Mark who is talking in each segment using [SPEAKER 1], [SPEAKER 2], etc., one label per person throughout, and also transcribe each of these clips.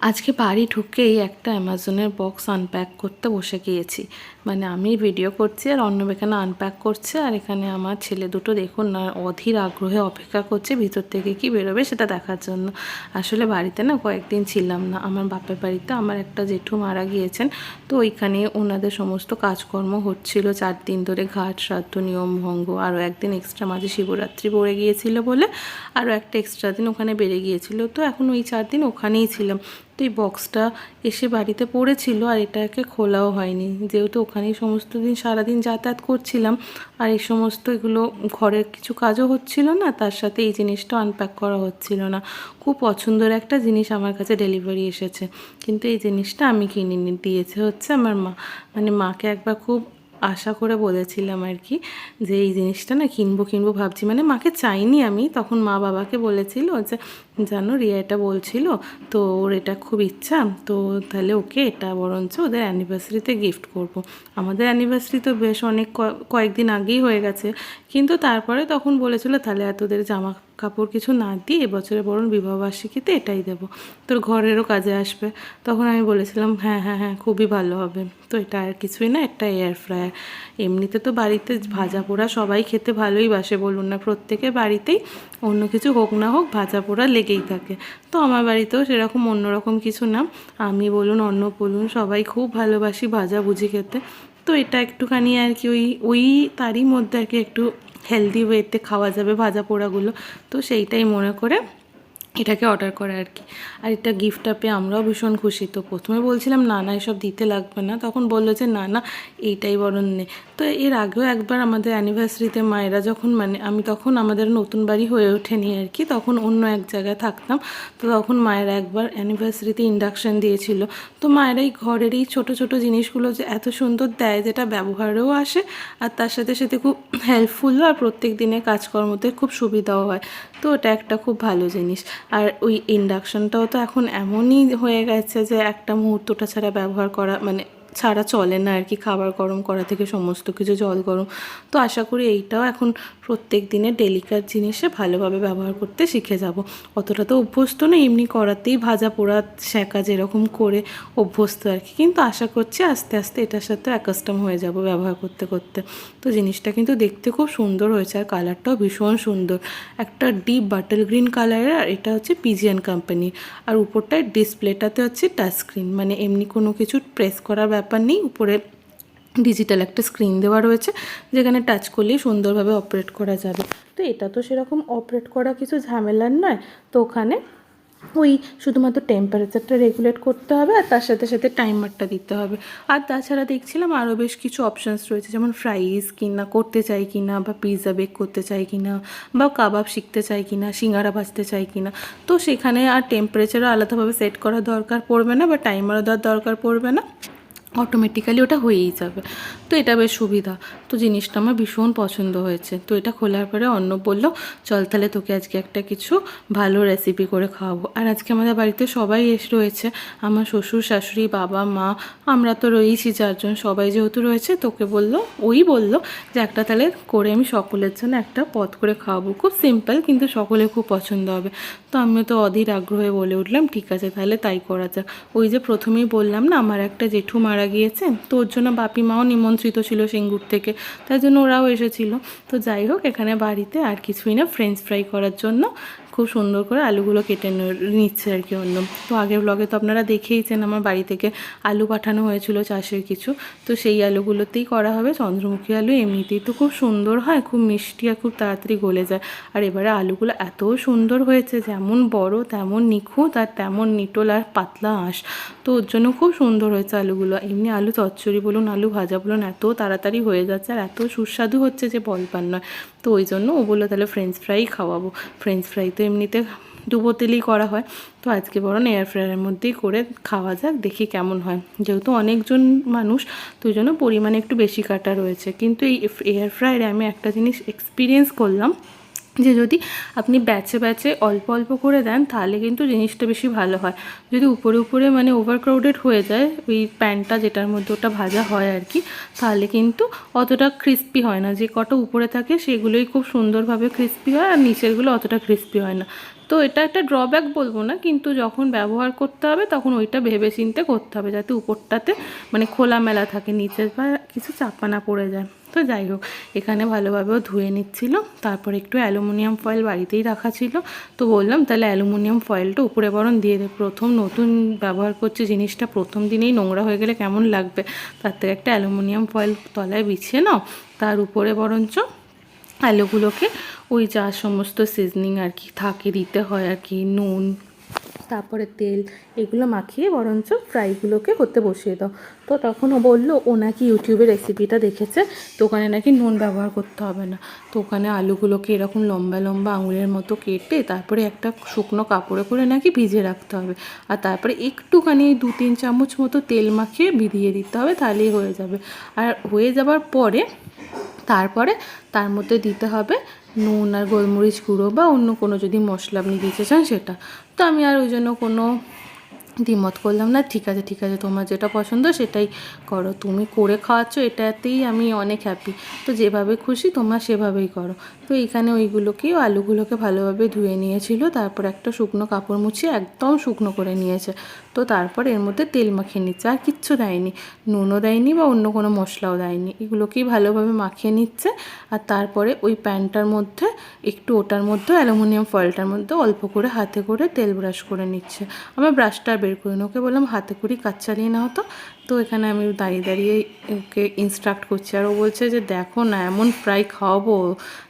[SPEAKER 1] আজকে বাড়ি ঢুকেই একটা অ্যামাজনের বক্স আনপ্যাক করতে বসে গিয়েছি। মানে আমি ভিডিও করছি আর অন্য এখানে আনপ্যাক করছে, আর এখানে আমার ছেলে দুটো দেখুন না অধীর আগ্রহে অপেক্ষা করছে ভিতর থেকে কি বেরোবে সেটা দেখার জন্য। আসলে বাড়িতে না কয়েকদিন ছিলাম না, আমার বাপের বাড়িতে আমার একটা জেঠু মারা গিয়েছেন, তো ওইখানে ওনাদের সমস্ত কাজকর্ম হচ্ছিল 4 দিন ধরে, ঘাট শ্রাদ্ধ নিয়ম ভঙ্গ, আরও একদিন এক্সট্রা মাঝে শিবরাত্রি পড়ে গিয়েছিল বলে আরও একটা এক্সট্রা দিন ওখানে বেড়ে গিয়েছিল। তো এখন ওই 4 দিন ওখানেই ছিলাম। তো এই বক্সটা এসে বাড়িতে পড়েছিল আর এটাকে খোলাও হয়নি, যেহেতু ওখানেই সমস্ত দিন সারাদিন যাতায়াত করছিলাম আর এই সমস্ত এগুলো ঘরের কিছু কাজও হচ্ছিল না, তার সাথে এই জিনিসটা আনপ্যাক করা হচ্ছিল না। খুব পছন্দের একটা জিনিস আমার কাছে ডেলিভারি এসেছে, কিন্তু এই জিনিসটা আমি কিনে দিয়েছে হচ্ছে আমার মা। মানে মাকে একবার খুব আশা করে বলেছিলাম আর কি, যে এই জিনিসটা না কিনবো ভাবছি, মানে মাকে চাইনি আমি, তখন মা বাবাকে বলেছিল যে জানো রিয়া এটা বলছিল, তো ওর এটা খুব ইচ্ছা, তো তাহলে ওকে এটা বরঞ্চ ওদের অ্যানিভার্সারিতে গিফট করব। আমাদের অ্যানিভার্সারি তো বেশ অনেক কয়েকদিন আগেই হয়ে গেছে, কিন্তু তারপরে তখন বলেছিল তাহলে তোদের জামা কাপড় কিছু না দিয়ে এবছরে বরং বিবাহবার্ষিকীতে এটাই দেবো, তোর ঘরেরও কাজে আসবে। তখন আমি বলেছিলাম হ্যাঁ হ্যাঁ হ্যাঁ খুবই ভালো হবে। তো এটা আর কিছুই না, একটা এয়ার ফ্রায়ার। এমনিতে তো বাড়িতে ভাজা পোড়া সবাই খেতে ভালোই বাসে, বলুন না, প্রত্যেকের বাড়িতেই অন্য কিছু হোক না হোক ভাজা পোড়া লেগেই থাকে। তো আমার বাড়িতেও সেরকম অন্যরকম কিছু না, আমি বলুন অন্য বলুন সবাই খুব ভালোবাসি ভাজাভুজি খেতে। তো এটা একটুখানি আর কি ওই ওই তারই মধ্যে আর কি একটু হেলদি ওয়েতে খাওয়া যাবে ভাজা পোড়াগুলো, তো সেইটাই মনে করে এটাকে অর্ডার করা আর কি। আর এটা গিফটটা পেয়ে আমরাও ভীষণ খুশি। তো প্রথমে বলছিলাম না না এসব দিতে লাগবে না, তখন বললো যে না না এইটাই বরং নে। তো এর আগেও একবার আমাদের অ্যানিভার্সারিতে মায়েরা যখন, মানে আমি তখন আমাদের নতুন বাড়ি হয়ে ওঠেনি আর কি, তখন অন্য এক জায়গায় থাকতাম, তো তখন মায়েরা একবার অ্যানিভার্সারিতে ইন্ডাকশান দিয়েছিল। তো মায়েরা এই ঘরের এই ছোটো ছোটো জিনিসগুলো যে এত সুন্দর দেয়, যেটা ব্যবহারেও আসে আর তার সাথে সাথে খুব হেল্পফুলও, আর প্রত্যেক দিনের কাজকর্মতে খুব সুবিধাও হয়। তো ওটা একটা খুব ভালো জিনিস। আর ওই ইন্ডাকশানটাও তো এখন এমনই হয়ে গেছে যে একটা মুহূর্তটা ছাড়া ব্যবহার করা মানে ছাড়া চলে না আর কি, খাবার গরম করা থেকে সমস্ত কিছু, জল গরম। তো আশা করি এইটাও এখন প্রত্যেক দিনের ডেলিকার জিনিসে ভালোভাবে ব্যবহার করতে শিখে যাব। অতটা তো অভ্যস্ত না, এমনি করাতেই ভাজা পোড়া সেঁকা যেরকম করে অভ্যস্ত আর কি, কিন্তু আশা করছি আস্তে আস্তে এটার সাথে অ্যাকাস্টম হয়ে যাব ব্যবহার করতে করতে। তো জিনিসটা কিন্তু দেখতে খুব সুন্দর হয়েছে আর কালারটাও ভীষণ সুন্দর, একটা ডিপ বাটল গ্রিন কালারের, আর এটা হচ্ছে পিজিএন কোম্পানির। আর উপরটায় ডিসপ্লেটাতে হচ্ছে টাচ স্ক্রিন, মানে এমনি কোনো কিছু প্রেস করার ব্যাপার নেই, উপরে ডিজিটাল একটা স্ক্রিন দেওয়া রয়েছে যেখানে টাচ করলেই সুন্দরভাবে অপারেট করা যাবে। তো এটা তো সেরকম অপারেট করা কিছু ঝামেলার নয়, তো ওখানে ওই শুধুমাত্র টেম্পারেচারটা রেগুলেট করতে হবে আর তার সাথে সাথে টাইমারটা দিতে হবে। আর তাছাড়া দেখছিলাম আরও বেশ কিছু অপশানস রয়েছে, যেমন ফ্রাইজ কিনা করতে চাই কিনা, বা পিৎজা বেক করতে চাই কিনা, বা কাবাব শিখতে চাই কিনা, সিঙ্গারা ভাজতে চাই কিনা। তো সেখানে আর টেম্পারেচারও আলাদাভাবে সেট করার দরকার পড়বে না, বা টাইমারও দেওয়ার দরকার পড়বে না, অটোমেটিক্যালি ওটা হয়েই যাবে। তো এটা বেশ সুবিধা। তো জিনিসটা আমার ভীষণ পছন্দ হয়েছে। তো এটা খোলার পরে অর্ণব বলল চল তাহলে তোকে আজকে একটা কিছু ভালো রেসিপি করে খাওয়াবো। আর আজকে আমাদের বাড়িতে সবাই রয়েছে, আমার শ্বশুর শাশুড়ি বাবা মা, আমরা তো রয়েইছি 4 জন, সবাই যেহেতু রয়েছে তোকে বললো, ওই বললো যে একটা তাহলে করে আমি সকলের জন্য একটা পদ করে খাওয়াবো, খুব সিম্পল কিন্তু সকলে খুব পছন্দ হবে। তো আমিও তো অধীর আগ্রহে বলে উঠলাম ঠিক আছে তাহলে তাই করা যাক। ওই যে প্রথমেই বললাম না আমার একটা জেঠু মারা গিয়েছে, তো ওর জন্য বাপি মাও নিমন্ত্রিত ছিল সিঙ্গুর থেকে, তাই জন্য ওরাও এসেছিল। তো যাই হোক এখানে বাড়িতে আর কিছুই না, ফ্রেঞ্চ ফ্রাই করার জন্য খুব সুন্দর করে আলুগুলো কেটে নিচ্ছে আর কি অন্য। তো আগের ব্লগে তো আপনারা দেখেইছেন আমার বাড়ি থেকে আলু পাঠানো হয়েছিল চাষের কিছু, তো সেই আলুগুলোতেই করা হবে। চন্দ্রমুখী আলু এমনিতেই তো খুব সুন্দর হয়, খুব মিষ্টি আর খুব তাড়াতাড়ি গলে যায়। আর এবারে আলুগুলো এত সুন্দর হয়েছে, যেমন বড় তেমন নিখুঁত আর তেমন নিটোল আর পাতলা আঁশ, তো ওর জন্য খুব সুন্দর হয়েছে আলুগুলো। এমনি আলু চচ্চড়ি বলুন আলু ভাজা বলুন এত তাড়াতাড়ি হয়ে যাচ্ছে আর এত সুস্বাদু হচ্ছে যে বলবার নয়। তো ওই জন্য ও বললো তাহলে ফ্রেঞ্চ ফ্রাই খাওয়াবো। ফ্রেঞ্চ ফ্রাই তো এমনিতে ডুবো তেলেই করা হয়, তো আজকে বরং এয়ার ফ্রায়ারের মধ্যেই করে খাওয়া যাক, দেখি কেমন হয়। যেহেতু অনেকজন মানুষ, তো ওই জন্য পরিমাণে একটু বেশি কাটা রয়েছে। কিন্তু এই এয়ার ফ্রায়ারে আমি একটা জিনিস এক্সপিরিয়েন্স করলাম, যে যদি আপনি ব্যাচে ব্যাচে অল্প অল্প করে দেন তাহলে কিন্তু জিনিসটা বেশি ভালো হয়। যদি উপরে উপরে মানে ওভারক্রাউডেড হয়ে যায় ওই প্যানটা যেটার মধ্যে ওটা ভাজা হয় আর কি, তাহলে কিন্তু অতটা ক্রিস্পি হয় না। যে কটা উপরে থাকে সেগুলোই খুব সুন্দরভাবে ক্রিস্পি হয় আর নিচেরগুলো অতটা ক্রিস্পি হয় না। তো এটা একটা ড্রব্যাক বলবো না, কিন্তু যখন ব্যবহার করতে হবে তখন ওইটা ভেবে চিন্তে করতে হবে, যাতে উপরটাতে মানে খোলামেলা থাকে, নিচে বা কিছু চাপা না পড়ে যায়। তো যাই হোক, এখানে ভালোভাবেও ধুয়ে নিচ্ছিল। তারপর একটু অ্যালুমিনিয়াম ফয়েল বাড়িতেই রাখা ছিল, তো বললাম তাহলে অ্যালুমিনিয়াম ফয়েলটা উপরে বরং দিয়ে দে, প্রথম নতুন ব্যবহার করছি জিনিসটা, প্রথম দিনেই নোংরা হয়ে গেলে কেমন লাগবে, তার থেকে একটা অ্যালুমিনিয়াম ফয়েল তলায় বিছিয়ে নাও, তার উপরে বরঞ্চ আলুগুলোকে ওই যা সমস্ত সিজনিং আর কি থাকে দিতে হয় আর কি, নুন তারপরে তেল এগুলো মাখিয়ে বরঞ্চ ফ্রাইগুলোকে হতে বসিয়ে দাও। তো তখন ও বললো ও নাকি ইউটিউবে রেসিপিটা দেখেছে, তো ওখানে নাকি নুন ব্যবহার করতে হবে না। তো ওখানে আলুগুলোকে এরকম লম্বা লম্বা আঙুলের মতো কেটে তারপরে একটা শুকনো কাপড়ে করে নাকি ভিজিয়ে রাখতে হবে, আর তারপরে একটুখানি 2-3 চামচ মতো তেল মাখিয়ে ভিজিয়ে দিতে হবে, তাহলেই হয়ে যাবে। আর হয়ে যাবার পরে তারপরে তার মধ্যে দিতে হবে নুন আর গোলমরিচ গুঁড়ো বা অন্য কোনো যদি মশলা আপনি দিতে চান সেটা। তো আমি আর ওই জন্য কোনো দ্বিমত করলাম না, ঠিক আছে ঠিক আছে, তোমার যেটা পছন্দ সেটাই করো, তুমি করে খাওয়াচ্ছ এটাতেই আমি অনেক হ্যাপি, তো যেভাবে খুশি তোমার সেভাবেই করো। তো এইখানে ওইগুলোকেও আলুগুলোকে ভালোভাবে ধুয়ে নিয়েছিল, তারপর একটা শুকনো কাপড় মুছিয়ে একদম শুকনো করে নিয়েছে। তো তারপর এর মধ্যে তেল মাখিয়ে নিচ্ছে, আর কিচ্ছু দেয়নি, নুনও দেয়নি বা অন্য কোনো মশলাও দেয়নি, এগুলোকেই ভালোভাবে মাখিয়ে নিচ্ছে। আর তারপরে ওই প্যানটার মধ্যে একটু ওটার মধ্যে অ্যালুমিনিয়াম ফয়েলটার মধ্যে অল্প করে হাতে করে তেল ব্রাশ করে নিচ্ছে। আমার ব্রাশটা বের করে ওকে বললাম হাতে করেই কাজ চালিয়ে নাও তো। তো এখানে আমি দাঁড়িয়ে দাঁড়িয়ে ওকে ইনস্ট্রাক্ট করছি, আর ও বলছে যে দেখো না এমন ফ্রাই খাওয়াবো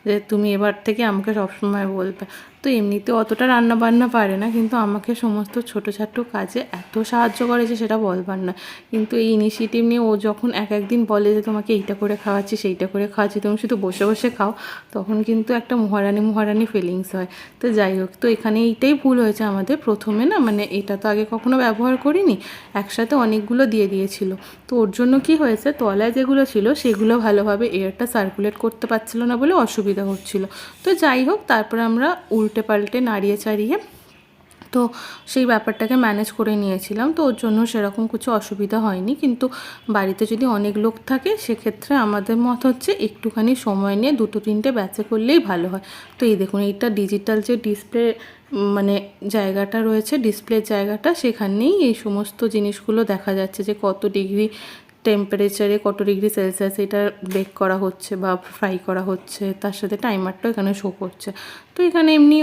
[SPEAKER 1] যে তুমি এবার থেকে আমাকে সবসময় বলবে। তো এমনিতে অতটা রান্না বান্না পারে না, কিন্তু আমাকে সমস্ত ছোটো ছোটো কাজে এত সাহায্য করে যে সেটা বলবার না। কিন্তু এই ইনিশিয়েটিভ নিয়ে ও যখন এক একদিন বলে যে তোমাকে এইটা করে খাওয়াচ্ছি সেইটা করে খাওয়াচ্ছি, তুমি শুধু বসে বসে খাও, তখন কিন্তু একটা মহারানি মহারানি ফিলিংস হয়। তো যাই হোক, তো এখানে এইটাই ভুল হয়েছে আমাদের, প্রথমে না মানে এটা তো আগে কখনো ব্যবহার করিনি, একসাথে অনেকগুলো দিয়ে দিয়েছিল। তো ওর জন্য কি হয়েছে, তলায় যেগুলো ছিল সেগুলো ভালোভাবে এয়ারটা সার্কুলেট করতে পারছিল না বলে অসুবিধা হচ্ছিল। তো যাই হোক, তারপরে আমরা উল্টে পাল্টে নাড়িয়ে চাড়িয়ে তো সেই ব্যাপারটাকে ম্যানেজ করে নিয়েছিলাম। তো ওর জন্য সেরকম কিছু অসুবিধা হয়নি, কিন্তু বাড়িতে যদি অনেক লোক থাকে সেক্ষেত্রে আমাদের মত হচ্ছে একটুখানি সময় নিয়ে 2-3টে ব্যাচে করলেই ভালো হয়। তো এই দেখুন, এইটা ডিজিটাল যে ডিসপ্লে মানে জায়গাটা রয়েছে, ডিসপ্লের জায়গাটা, সেখানেই এই সমস্ত জিনিসগুলো দেখা যাচ্ছে যে কত ডিগ্রি টেম্পারেচারে কত ডিগ্রি সেলসিয়াস এটা বেক করা হচ্ছে বা ফ্রাই করা হচ্ছে, তার সাথে টাইমারটাও এখানে শো করছে। তো এখানে এমনি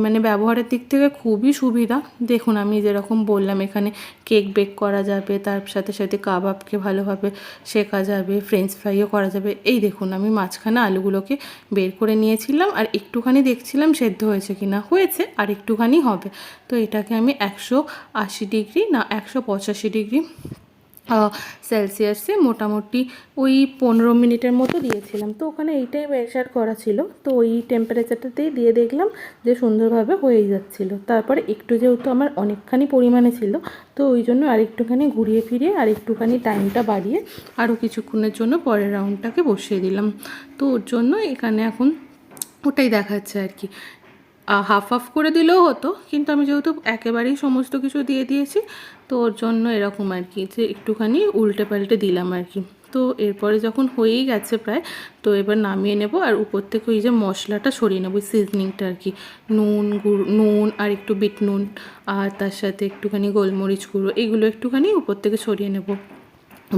[SPEAKER 1] মানে ব্যবহারের দিক থেকে খুবই সুবিধা। দেখুন আমি যেরকম বললাম, এখানে কেক বেক করা যাবে, তার সাথে সাথে কাবাবকে ভালোভাবে শেকা যাবে, ফ্রেঞ্চ ফ্রাইও করা যাবে। এই দেখুন আমি মাঝখানে আলুগুলোকে বের করে নিয়েছিলাম, আর একটুখানি দেখছিলাম সেদ্ধ হয়েছে কি না, হয়েছে আর একটুখানি হবে। তো এটাকে আমি 180 ডিগ্রি না 185 ডিগ্রি সেলসিয়াসে মোটামুটি ওই 15 মিনিটের মতো দিয়েছিলাম। তো ওখানে এইটাই মেজার করা ছিল, তো ওই টেম্পারেচারটাতেই দিয়ে দেখলাম যে সুন্দরভাবে হয়েই যাচ্ছিলো। তারপরে একটু যেহেতু আমার অনেকখানি পরিমাণে ছিল, তো ওই জন্য আরেকটুখানি ঘুরিয়ে ফিরিয়ে আরেকটুখানি টাইমটা বাড়িয়ে আরও কিছুক্ষণের জন্য পরের রাউন্ডটাকে বসিয়ে দিলাম। তো ওর জন্য এখানে এখন ওটাই দেখাচ্ছে আর কি, হাফ হাফ করে দিলেও হতো, কিন্তু আমি যেহেতু একেবারেই সমস্ত কিছু দিয়ে দিয়েছি, তো ওর জন্য এরকম আর কি যে একটুখানি উল্টে পাল্টে দিলাম আর কি। তো এরপরে যখন হয়েই গেছে প্রায়, তো এবার নামিয়ে নেব, আর উপর থেকে ওই যে মশলাটা সরিয়ে নেবো, সিজনিংটা আর কি, নুন আর একটু বিট নুন, আর তার সাথে একটুখানি গোলমরিচ গুঁড়ো, এগুলো একটুখানি উপর থেকে ছড়িয়ে নেব।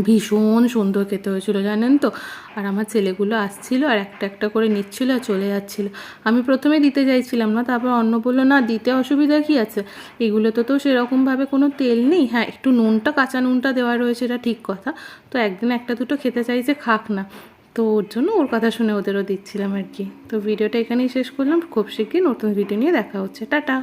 [SPEAKER 1] ভীষণ সুন্দর খেতে হয়েছিল জানেন তো। আর আমার ছেলেগুলো আসছিল আর একটা একটা করে নিচ্ছিল আর চলে যাচ্ছিল। আমি প্রথমে দিতে চাইছিলাম না, তারপর অন্য বললো না দিতে অসুবিধা কী আছে, এগুলোতে তো সেরকমভাবে কোনো তেল নেই, হ্যাঁ একটু নুনটা কাঁচা নুনটা দেওয়া রয়েছে এটা ঠিক কথা, তো একদিন একটা দুটো খেতে চাইছে খাক না, তো ওর জন্য ওর কথা শুনে ওদেরও দিচ্ছিলাম আর কি। তো ভিডিওটা এখানেই শেষ করলাম, খুব শীঘ্রই নতুন ভিডিও নিয়ে দেখা হচ্ছে, টাটা।